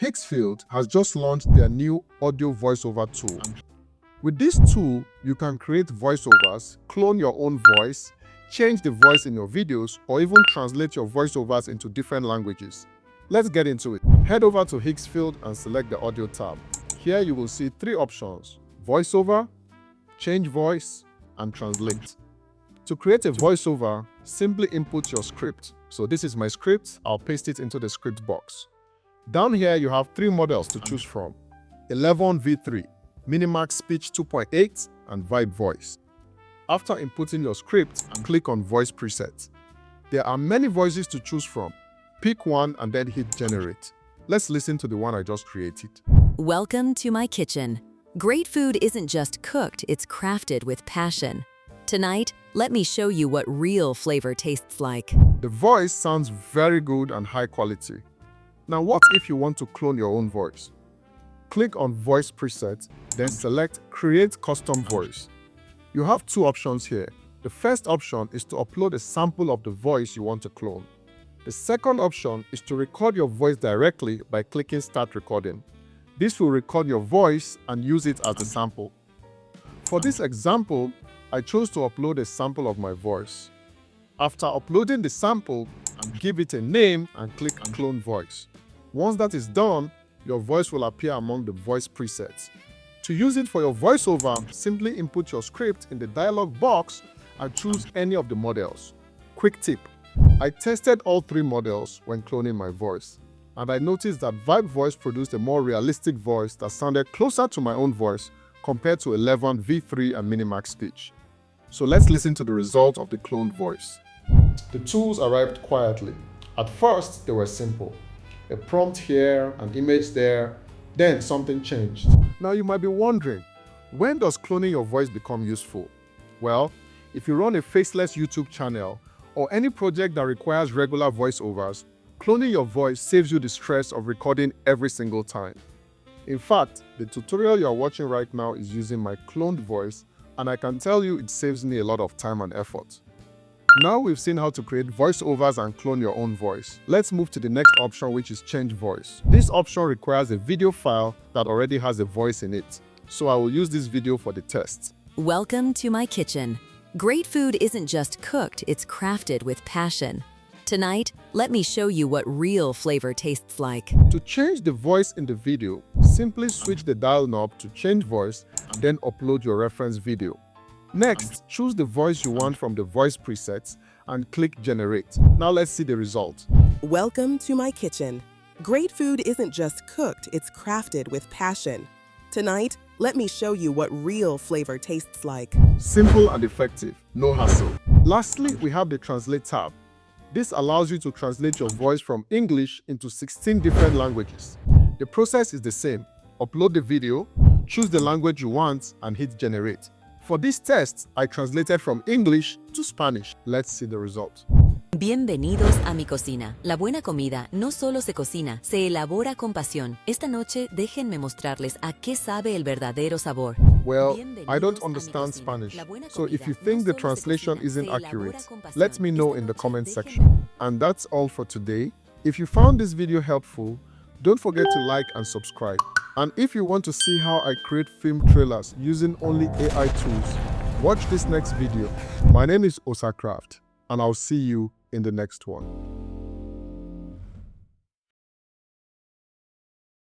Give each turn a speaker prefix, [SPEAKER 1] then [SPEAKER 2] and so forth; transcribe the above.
[SPEAKER 1] Higgsfield has just launched their new audio voiceover tool. With this tool, you can create voiceovers, clone your own voice, change the voice in your videos, or even translate your voiceovers into different languages. Let's get into it. Head over to Higgsfield and select the audio tab. Here you will see three options: voiceover, change voice, and translate. To create a voiceover, simply input your script. So this is my script. I'll paste it into the script box. Down here, you have three models to choose from: Eleven V3, Minimax Speech 2.8, and VibeVoice. After inputting your script, click on Voice Presets. There are many voices to choose from. Pick one and then hit Generate. Let's listen to the one I just created.
[SPEAKER 2] Welcome to my kitchen. Great food isn't just cooked, it's crafted with passion. Tonight, let me show you what real flavor tastes like.
[SPEAKER 1] The voice sounds very good and high quality. Now, what if you want to clone your own voice? Click on Voice Preset, then select Create Custom Voice. You have two options here. The first option is to upload a sample of the voice you want to clone. The second option is to record your voice directly by clicking Start Recording. This will record your voice and use it as a sample. For this example, I chose to upload a sample of my voice. After uploading the sample, give it a name and click Clone Voice. Once that is done, your voice will appear among the voice presets. To use it for your voiceover, simply input your script in the dialog box and choose any of the models. Quick tip: I tested all three models when cloning my voice, and I noticed that VibeVoice produced a more realistic voice that sounded closer to my own voice compared to Eleven V3 and Minimax Speech. So let's listen to the result of the cloned voice. The tools arrived quietly. At first, they were simple. A prompt here, an image there, then something changed. Now you might be wondering, when does cloning your voice become useful? Well, if you run a faceless YouTube channel or any project that requires regular voiceovers, cloning your voice saves you the stress of recording every single time. In fact, the tutorial you are watching right now is using my cloned voice, and I can tell you it saves me a lot of time and effort. Now we've seen how to create voiceovers and clone your own voice. Let's move to the next option, which is change voice. This option requires a video file that already has a voice in it. So I will use this video for the test.
[SPEAKER 2] Welcome to my kitchen. Great food isn't just cooked, it's crafted with passion. Tonight, let me show you what real flavor tastes like.
[SPEAKER 1] To change the voice in the video, simply switch the dial knob to change voice, then upload your reference video. Next, choose the voice you want from the voice presets and click Generate. Now let's see the result.
[SPEAKER 3] Welcome to my kitchen. Great food isn't just cooked, it's crafted with passion. Tonight, let me show you what real flavor tastes like.
[SPEAKER 1] Simple and effective, no hassle. Lastly, we have the Translate tab. This allows you to translate your voice from English into 16 different languages. The process is the same. Upload the video, choose the language you want, and hit Generate. For this test, I translated from English to Spanish. Let's see the result.
[SPEAKER 4] Bienvenidos a mi cocina. La buena comida no solo se cocina, se elabora con pasión. Esta noche déjenme mostrarles a qué sabe el verdadero sabor.
[SPEAKER 1] Well, I don't understand Spanish, so if you think the translation isn't accurate, let me know in the comment section. And that's all for today. If you found this video helpful, don't forget to like and subscribe. And if you want to see how I create film trailers using only AI tools, watch this next video. My name is Osacraft, and I'll see you in the next one.